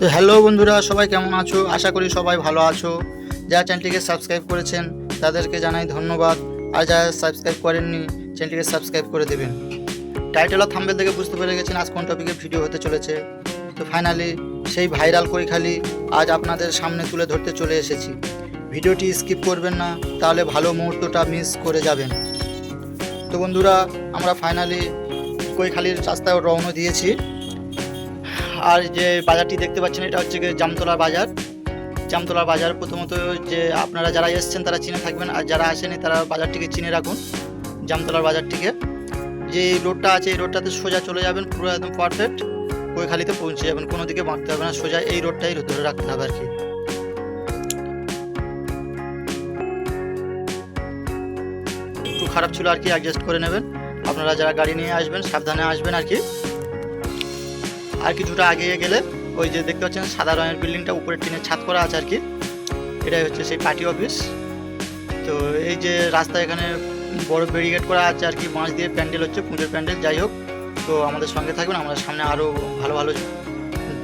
তো হ্যালো বন্ধুরা, সবাই কেমন আছো? আশা করি সবাই ভালো আছো। যারা চ্যানেলটিকে সাবস্ক্রাইব করেছেন তাদেরকে জানাই ধন্যবাদ, আর যারা সাবস্ক্রাইব করেননি চ্যানেলটিকে সাবস্ক্রাইব করে দেবেন। টাইটেল আর থাম্বনেল থেকে বুঝতে পেরে গেছেন আজ কোন টপিকে ভিডিও হতে চলেছে। তো ফাইনালি সেই ভাইরাল কৈখালি আজ আপনাদের সামনে তুলে ধরতে চলে এসেছি। ভিডিওটি স্কিপ করবেন না, তাহলে ভালো মুহূর্তটা মিস করে যাবেন। তো বন্ধুরা, আমরা ফাইনালি কৈখালির রাস্তায় রওনা দিয়েছি। আর যে বাজারটি দেখতে পাচ্ছেন এটা হচ্ছে জামতলার বাজার। জামতলার বাজার প্রথমত যে আপনারা যারা এসছেন তারা চিনে থাকবেন, আর যারা আসেনি তারা বাজারটিকে চিনে রাখুন। জামতলার বাজারটিকে যে রোডটা আছে এই রোডটাতে সোজা চলে যাবেন, পুরো একদম পারফেক্ট কৈখালিতে পৌঁছে যাবেন। কোনো দিকে বাঁকতে হবে না, সোজা এই রোডটাই ধরে রাখতে হবে আর কি। একটু খারাপ ছিল আর কি, অ্যাডজাস্ট করে নেবেন। আপনারা যারা গাড়ি নিয়ে আসবেন সাবধানে আসবেন আর কি। আর কিছুটা এগিয়ে গেলে ওই যে দেখতে পাচ্ছেন সাদা রঙের বিল্ডিংটা, উপরে টিনের ছাদ করা আছে আর কি, এটাই হচ্ছে সেই পার্টি অফিস। তো এই যে রাস্তা এখানে বড় ব্যারিকেড করা আছে আর কি, বাঁশ দিয়ে প্যান্ডেল হচ্ছে, পুজোর প্যান্ডেল। যাই হোক, তো আমাদের সঙ্গে থাকবেন, আমরা সামনে আরও ভালো ভালো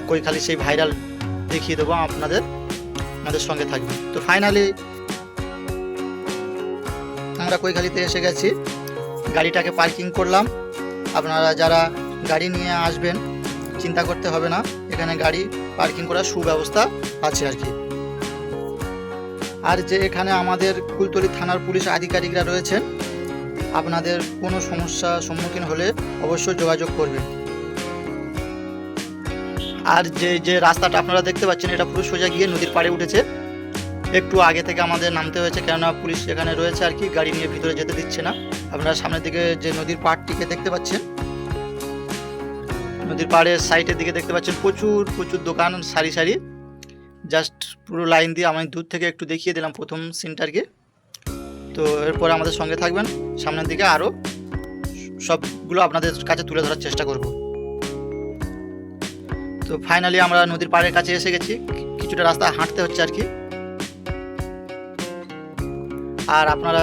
কৈখালি সেই ভাইরাল দেখিয়ে দেবো আপনাদের, আমাদের সঙ্গে থাকবেন। তো ফাইনালি আমরা কৈখালিতে এসে গেছি, গাড়িটাকে পার্কিং করলাম। আপনারা যারা গাড়ি নিয়ে আসবেন চিন্তা করতে হবে না, এখানে গাড়ি পার্কিং করার সুব্যবস্থা আছে আর কি। আর যে এখানে আমাদের কুলতলি থানার পুলিশ আধিকারিকরা রয়েছেন, আপনাদের কোনো সমস্যার সম্মুখীন হলে অবশ্যই যোগাযোগ করবেন। আর যে রাস্তাটা আপনারা দেখতে পাচ্ছেন এটা পুরো সোজা গিয়ে নদীর পাড়ে উঠেছে। একটু আগে থেকে আমাদের নামতে হয়েছে, কেননা পুলিশ এখানে রয়েছে আর কি, গাড়ি নিয়ে ভিতরে যেতে দিচ্ছে না। আপনারা সামনের দিকে যে নদীর পাড়টিকে দেখতে পাচ্ছেন, নদীর পাড়ের সাইডের দিকে দেখতে পাচ্ছেন প্রচুর প্রচুর দোকান সারি সারি, জাস্ট পুরো লাইন দিয়ে। আমি দূর থেকে একটু দেখিয়ে দিলাম প্রথম সিনটারকে। তো এরপরে আমাদের সঙ্গে থাকবেন, সামনের দিকে আরও সবগুলো আপনাদের কাছে তুলে ধরার চেষ্টা করব। তো ফাইনালি আমরা নদীর পাড়ের কাছে এসে গেছি, কিছুটা রাস্তা হাঁটতে হচ্ছে আর কি। আর আপনারা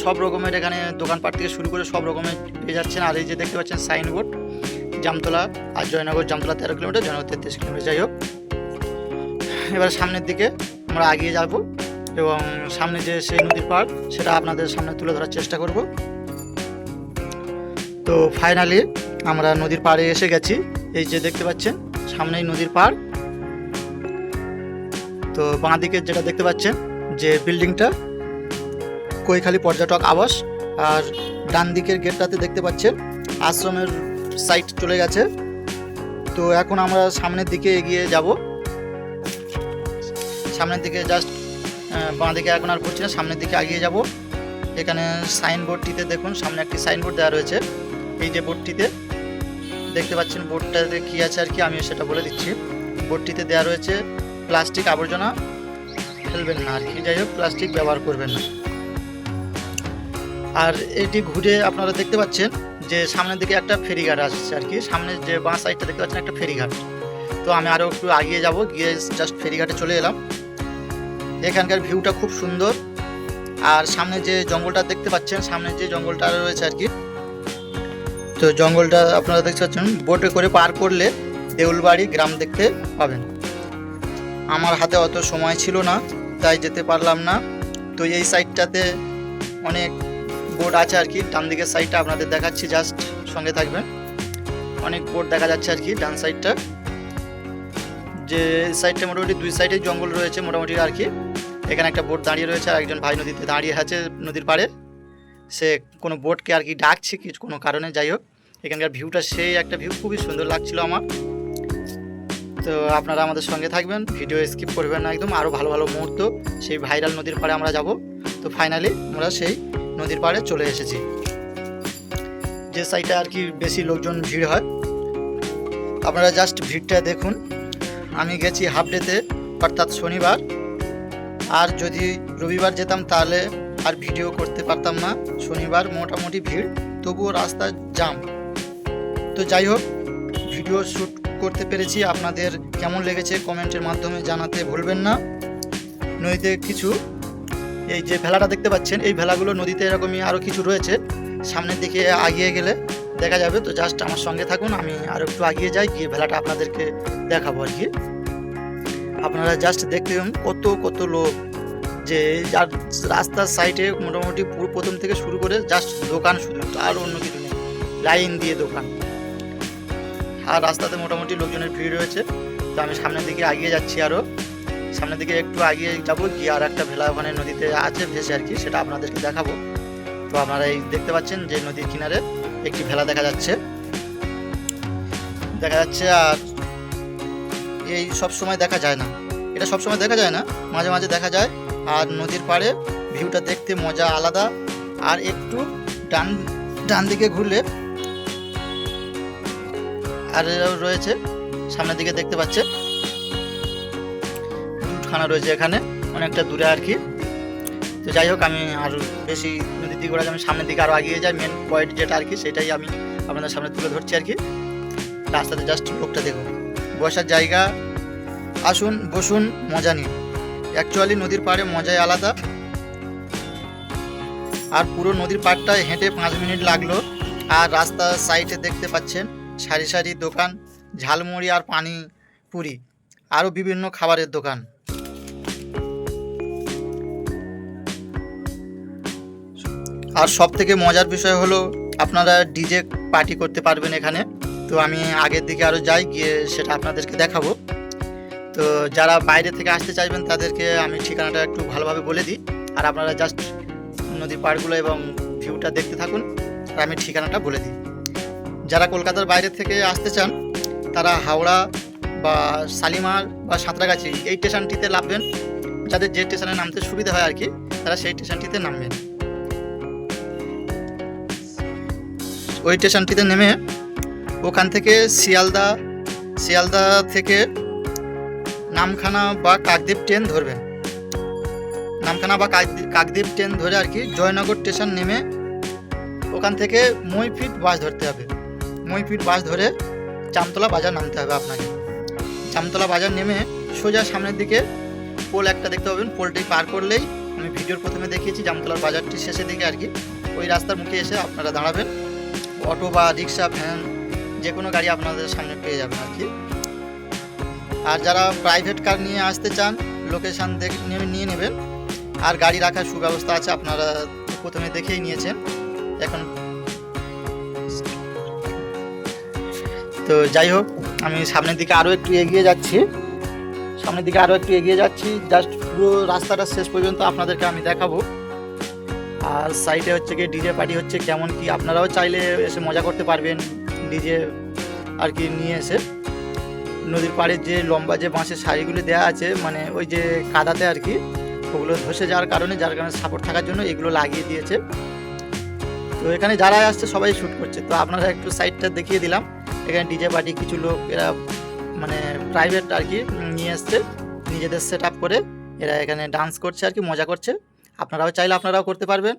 সব রকমের এখানে দোকানপাট থেকে শুরু করে সব রকমের পেয়ে যাচ্ছেন। আর এই যে দেখতে পাচ্ছেন সাইনবোর্ড, জামতলা আর জয়নগর, জামতলা 13 কিলোমিটার, জয়নগর 33 কিলোমিটার। যাই হোক, এবার সামনের দিকে আমরা এগিয়ে যাব এবং সামনে যে সেই নদীর পাড় সেটা আপনাদের সামনে তুলে ধরার চেষ্টা করব। তো ফাইনালি আমরা নদীর পাড়ে এসে গেছি, এই যে দেখতে পাচ্ছেন সামনেই নদীর পাড়। তো বাঁ দিকে যেটা দেখতে পাচ্ছেন যে বিল্ডিংটা কৈখালি পর্যটক আবাস, আর ডান দিকের গেটটাতে দেখতে পাচ্ছেন আশ্রমের সাইট চলে গেছে। তো এখন আমরা সামনের দিকে এগিয়ে যাব, সামনের দিকে জাস্ট বাঁ দিকে এখন আর করছি না, সামনের দিকে এগিয়ে যাব। এখানে সাইনবোর্ডটিতে দেখুন, সামনে একটি সাইনবোর্ড দেওয়া রয়েছে। এই যে বোর্ডটিতে দেখতে পাচ্ছেন, বোর্ডটাতে কী আছে আর কি আমি সেটা বলে দিচ্ছি। বোর্ডটিতে দেওয়া রয়েছে প্লাস্টিক আবর্জনা ফেলবেন না আর কি, যাই হোক প্লাস্টিক ব্যবহার করবেন না। আর এটি ঘুরে আপনারা দেখতে পাচ্ছেন যে সামনের দিকে একটা ফেরিঘাট আসছে আর কি, সামনে যে বাঁ সাইডটা দেখতে পাচ্ছেন একটা ফেরিঘাট। তো আমি আরও একটু এগিয়ে যাব, গিয়ে জাস্ট ফেরিঘাটে চলে এলাম। এখানকার ভিউটা খুব সুন্দর। আর সামনে যে জঙ্গলটা দেখতে পাচ্ছেন, সামনে যে জঙ্গলটা রয়েছে আর কি, তো জঙ্গলটা আপনারা দেখতে পাচ্ছেন বোটে করে পার করলে দেউলবাড়ি গ্রাম দেখতে পাবেন। আমার হাতে অত সময় ছিল না তাই যেতে পারলাম না। তো এই সাইডটাতে অনেক বোট আছে আর কি, ডান দিকের সাইডটা আপনাদের দেখাচ্ছি, জাস্ট সঙ্গে থাকবেন। অনেক বোট দেখা যাচ্ছে আর কি ডান সাইডটা, যে সাইডটা মোটামুটি দুই সাইডে জঙ্গল রয়েছে মোটামুটি আর কি। এখানে একটা বোট দাঁড়িয়ে রয়েছে, আর একজন ভাই নদীতে দাঁড়িয়ে আছে নদীর পাড়ে, সে কোনো বোটকে আর কি ডাকছে কিছু কোনো কারণে। যাই হোক, এখানকার ভিউটা সেই একটা ভিউ, খুবই সুন্দর লাগছিল আমার। তো আপনারা আমাদের সঙ্গে থাকবেন, ভিডিও স্কিপ করবেন না একদম, আরও ভালো ভালো মুহূর্ত সেই ভাইরাল নদীর পাড়ে আমরা যাব। তো ফাইনালি আমরা সেই নদীর পাড়ে চলে এসেছি, যে সাইডে আর কি বেশি লোকজন ভিড় হয়। আপনারা জাস্ট ভিড়টা দেখুন। আমি গেছি হাফ ডেতে, অর্থাৎ শনিবার। আর যদি রবিবার যেতাম তাহলে আর ভিডিও করতে পারতাম না। শনিবার মোটামুটি ভিড়, তবুও রাস্তা জাম। তো যাই হোক, ভিডিও শ্যুট করতে পেরেছি। আপনাদের কেমন লেগেছে কমেন্টের মাধ্যমে জানাতে ভুলবেন না। নদীতে কিছু এই যে ভেলাটা দেখতে পাচ্ছেন, এই ভেলাগুলো নদীতে এরকমই আরও কিছু রয়েছে, সামনের দিকে এগিয়ে গেলে দেখা যাবে। তো জাস্ট আমার সঙ্গে থাকুন, আমি আর একটু এগিয়ে যাই, গিয়ে ভেলাটা আপনাদেরকে দেখাবো আর কি। আপনারা জাস্ট দেখুন কত কত লোক, যে যার রাস্তার সাইডে মোটামুটি পুরো প্রথম থেকে শুরু করে জাস্ট দোকান, শুধু আর অন্য কিছু নেই, লাইন দিয়ে দোকান। আর রাস্তাতে মোটামুটি লোকজনের ভিড় রয়েছে। তো আমি সামনের দিকে এগিয়ে যাচ্ছি, আরও সামনের দিকে একটু এগিয়ে যাবো, গিয়ে আর একটা ভেলা ওখানে নদীতে আছে ভেসে আর কি, সেটা আপনাদেরকে দেখাবো। তো আপনারা এই দেখতে পাচ্ছেন যে নদীর কিনারে একটি ভেলা দেখা যাচ্ছে। আর এই সব সময় দেখা যায় না, এটা সব সময় দেখা যায় না, মাঝে মাঝে দেখা যায়। আর নদীর পাড়ে ভিউটা দেখতে মজা আলাদা। আর একটু ডান দিকে ঘুরলে আর রয়েছে, সামনের দিকে দেখতে পাচ্ছে দুধখানা রয়েছে এখানে, অনেকটা দূরে আর কি। তো যাই হোক, আমি আর বেশি নদীর দিকে আমি সামনের দিকে আরও এগিয়ে যাই, মেন পয়েন্ট যেটা আর কি সেটাই আমি আপনাদের সামনে তুলে ধরছি আর কি। রাস্তাতে জাস্ট লোকটা দেখুন, বসার জায়গা, আসুন বসুন, মজা নিন। অ্যাকচুয়ালি নদীর পাড়ে মজাই আলাদা। আর পুরো নদীর পাড়টায় হেঁটে 5 মিনিট লাগলো। আর রাস্তার সাইডে দেখতে পাচ্ছেন সারি সারি দোকান, ঝালমুড়ি আর পানি পুরি, আরও বিভিন্ন খাবারের দোকান। আর সব থেকে মজার বিষয় হলো আপনারা ডিজে পার্টি করতে পারবেন এখানে। তো আমি আগের দিকে আরও যাই, গিয়ে সেটা আপনাদেরকে দেখাবো। তো যারা বাইরে থেকে আসতে চাইবেন তাদেরকে আমি ঠিকানাটা একটু ভালোভাবে বলে দিই, আর আপনারা জাস্ট নদীর পাড়গুলো এবং ভিউটা দেখতে থাকুন। আর আমি ঠিকানাটা বলে দিই। যারা কলকাতার বাইরে থেকে আসতে চান তারা হাওড়া বা শালিমার বা সাঁতরাগাছি এই স্টেশনটিতে নামবেন। যাদের যে স্টেশনে নামতে সুবিধা হয় আর কি, তারা সেই স্টেশনটিতে নামবেন। ওই স্টেশনটিতে নেমে ওখান থেকে শিয়ালদা থেকে নামখানা বা কাকদ্বীপ ট্রেন ধরবেন। নামখানা বা কাকদ্বীপ ট্রেন ধরে আর কি জয়নগর স্টেশন নেমে ওখান থেকে মইফিট বাস ধরতে হবে। মইফিট বাস ধরে জামতলা বাজার নামতে হবে আপনাকে। জামতলা বাজার নেমে সোজা সামনের দিকে পোল একটা দেখতে পাবেন, পোলটি পার করলেই, আমি ভিডিওর প্রথমে দেখিয়েছি জামতলার বাজারটি শেষের দিকে আর কি, ওই রাস্তার মুখে এসে আপনারা দাঁড়াবেন। অটো বা রিক্সা, ভ্যান, যে কোনো গাড়ি আপনাদের সামনে পেয়ে যাবেন আর কি। আর যারা প্রাইভেট কার নিয়ে আসতে চান লোকেশান নিয়ে নেবেন। আর গাড়ি রাখার সুব্যবস্থা আছে, আপনারা প্রথমে দেখেই নিয়েছেন এখন। তো যাই হোক, আমি সামনের দিকে আরও একটু এগিয়ে যাচ্ছি। জাস্ট পুরো রাস্তাটা শেষ পর্যন্ত আপনাদেরকে আমি দেখাবো। আর সাইডে হচ্ছে কি ডিজে পার্টি হচ্ছে, কেমন কি আপনারাও চাইলে এসে মজা করতে পারবেন ডিজে আর কি নিয়ে এসে। নদীর পাড়ের যে লম্বা যে বাঁশের সারিগুলো দেওয়া আছে, মানে ওই যে কাদাতে আর কি, ওগুলো ধসে যাওয়ার কারণে সাপোর্ট থাকার জন্য এগুলো লাগিয়ে দিয়েছে। তো এখানে যারা আসছে সবাই শ্যুট করছে। তো আপনারা একটু সাইডটা দেখিয়ে দিলাম। এখানে ডিজে পার্টি কিছু লোক, এরা মানে প্রাইভেট আর কি নিয়ে এসছে, নিজেদের সেট আপ করে এরা এখানে ডান্স করছে আর কি, মজা করছে। আপনারাও চাইলে আপনারাও করতে পারবেন।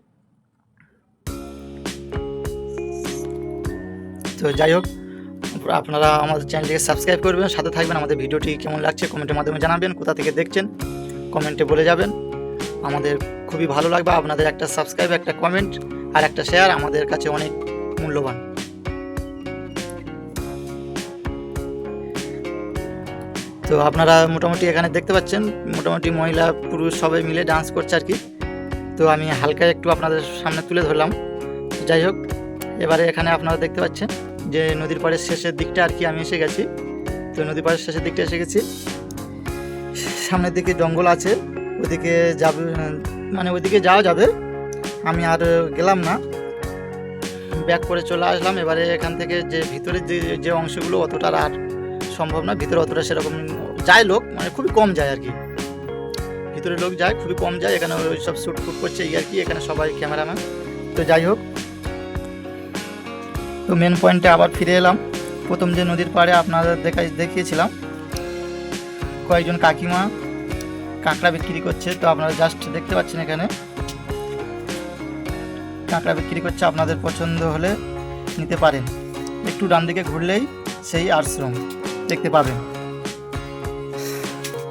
তো যাই হোক, আপনারা আমাদের চ্যানেলটিকে সাবস্ক্রাইব করবেন, সাথে থাকবেন। আমাদের ভিডিওটি কেমন লাগছে কমেন্টের মাধ্যমে জানাবেন, কোথা থেকে দেখছেন কমেন্টে বলে যাবেন। আমাদের খুবই ভালো লাগবে আপনাদের একটা সাবস্ক্রাইব, একটা কমেন্ট আর একটা শেয়ার আমাদের কাছে অনেক মূল্যবান। তো আপনারা মোটামুটি এখানে দেখতে পাচ্ছেন মোটামুটি মহিলা পুরুষ সবাই মিলে ডান্স করছে আর কি। তো আমি হালকা একটু আপনাদের সামনে তুলে ধরলাম। যাই হোক, এবারে এখানে আপনারা দেখতে পাচ্ছেন যে নদীর পাড়ের শেষের দিকটা আর কি আমি এসে গেছি। তো নদীর পাড়ের শেষের দিকটা এসে গেছি। সামনের দিকে জঙ্গল আছে, ওদিকে যাবে, মানে ওইদিকে যাওয়া যাবে। আমি আর গেলাম না, ব্যাক করে চলে আসলাম। এবারে এখান থেকে যে ভিতরের যে অংশগুলো অতটা আর সম্ভব না, ভিতরে অতটা সেরকম যায় লোক, মানে খুবই কম যায় আর কি। ভিতরে লোক যায়, খুবই কম যায়। এখানে ওই সব শ্যুট করছে এই আর কি, এখানে সবাই ক্যামেরাম্যান। তো যাই হোক, তো মেন পয়েন্টে আবার ফিরে এলাম। প্রথম যে নদীর পাড়ে আপনাদের দেখিয়েছিলাম কয়েকজন কাকিমা কাঁকড়া বিক্রি করছে। তো আপনারা জাস্ট দেখতে পাচ্ছেন এখানে কাঁকড়া বিক্রি করছে, আপনাদের পছন্দ হলে নিতে পারেন। একটু ডান দিকে ঘুরলেই সেই আশ্রম দেখতে পাবেন।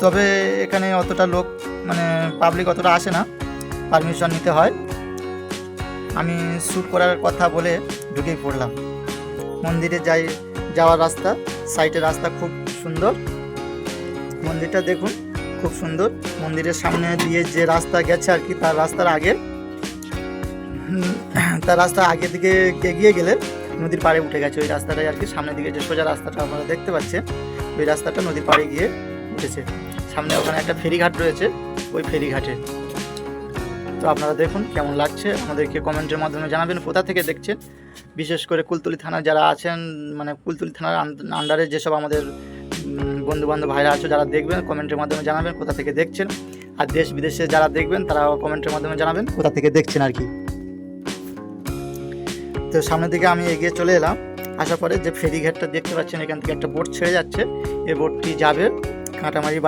তবে এখানে অতটা লোক, মানে পাবলিক অতটা আসে না, পারমিশন নিতে হয়। আমি শ্যুট করার কথা বলে ঢুকেই পড়লাম। মন্দিরে যাওয়ার রাস্তা, সাইডের রাস্তা খুব সুন্দর, মন্দিরটা দেখুন খুব সুন্দর। মন্দিরের সামনে দিয়ে যে রাস্তা গেছে আর কি, তার রাস্তার আগে দিকে এগিয়ে গেলে নদীর পাড়ে উঠে গেছে ওই রাস্তাটাই আর কি। সামনের দিকে যে সোজা রাস্তাটা আপনারা দেখতে পাচ্ছেন, ওই রাস্তাটা নদীর পাড়ে গিয়ে উঠেছে। সামনে ওখানে একটা ফেরিঘাট রয়েছে, ওই ফেরিঘাটে। তো আপনারা দেখুন কেমন লাগছে, আমাদেরকে কমেন্টের মাধ্যমে জানাবেন কোথা থেকে দেখছেন। বিশেষ করে কুলতলি থানা যারা আছেন, মানে কুলতলি থানার আন্ডারে যেসব আমাদের বন্ধুবান্ধব ভাইরা আছে, যারা দেখবেন কমেন্টের মাধ্যমে জানাবেন কোথা থেকে দেখছেন। আর দেশ বিদেশে যারা দেখবেন তারা কমেন্টের মাধ্যমে জানাবেন কোথা থেকে দেখছেন আর কি। তো সামনের দিকে আমি এগিয়ে চলে এলাম। আসার পরে যে ফেরিঘাটটা দেখতে পাচ্ছেন, এখান থেকে একটা বোট ছেড়ে যাচ্ছে। এই বোটটি যাবে কাঁটামারি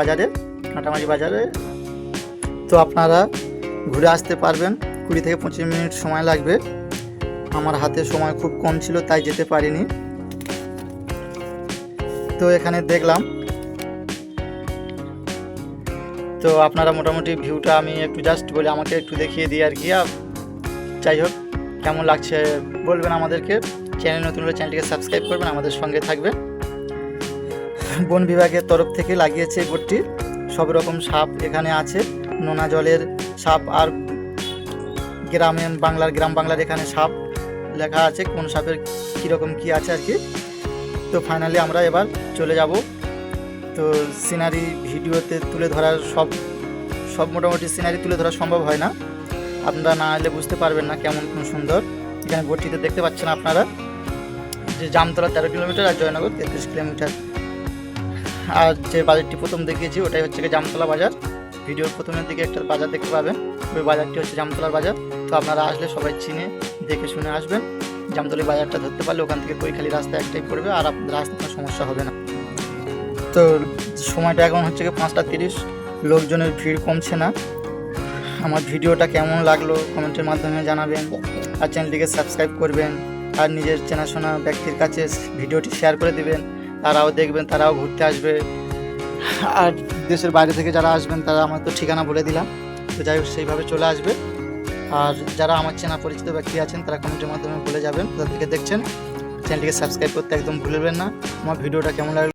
বাজারে। তো আপনারা ঘুরে আসতে পারবেন, 20 থেকে 25 মিনিট সময় লাগবে। আমার হাতে সময় খুব কম ছিল, তাই যেতে পারিনি। তো এখানে দেখলাম, তো আপনারা মোটামুটি ভিউটা আমি একটু জাস্ট বলে আমাকে একটু দেখিয়ে দিই আর কি। যাই হোক, কেমন লাগছে বলবেন আমাদেরকে। চ্যানেল নতুন হলে চ্যানেলটিকে সাবস্ক্রাইব করবেন, আমাদের সঙ্গে থাকবেন। বন বিভাগের তরফ থেকে লাগিয়েছে এই বোটটি। সব রকম সাপ এখানে আছে, নোনা জলের সাপ আর গ্রাম বাংলার এখানে সাপ লেখা আছে, কোন সাপের কীরকম কী আছে আর কি। তো ফাইনালি আমরা এবার চলে যাব। তো সিনারি ভিডিওতে তুলে ধরার সব মোটামুটি সিনারি তুলে ধরা সম্ভব হয় না, আপনারা না এলে বুঝতে পারবেন না কেমন সুন্দর। এখানে বোটটিতে দেখতে পাচ্ছেন আপনারা যে জামতলা 13 কিলোমিটার আর জয়নগর 33 কিলোমিটার। আর যে বাজারটি প্রথম দেখিয়েছি ওটাই হচ্ছে জামতলা বাজার। ভিডিওর প্রথমের দিকে একটা বাজার দেখতে পাবেন, ওই বাজারটি হচ্ছে জামতলার বাজার। তো আপনারা আসলে সবাই চিনে দেখে শুনে আসবেন। জামতলি বাজারটা ধরতে পারলে ওখান থেকে কৈখালি রাস্তা একটাই পড়বে, আর আপনাদের আসতে কোনো সমস্যা হবে না। তো সময়টা এখন হচ্ছে 5টা 30, লোকজনের ভিড় কমছে না। আমার ভিডিওটা কেমন লাগলো কমেন্টের মাধ্যমে জানাবেন, আর চ্যানেলটিকে সাবস্ক্রাইব করবেন, আর নিজের চেনাশোনা ব্যক্তির কাছে ভিডিওটি শেয়ার করে দেবেন, তারাও দেখবেন, তারাও ঘুরতে আসবে। আর দেশের বাইরে থেকে যারা আসবেন তারা আমার তো ঠিকানা বলে দিলাম, তো যাই হোক সেইভাবে চলে আসবে। আর যারা আমার চেনা পরিচিত ব্যক্তি আছেন তারা কমেন্টের মাধ্যমে বলে যাবেন কোথা থেকে দেখছেন। চ্যানেলটিকে সাবস্ক্রাইব করতে একদম ভুলবেন না। আমার ভিডিওটা কেমন লাগলো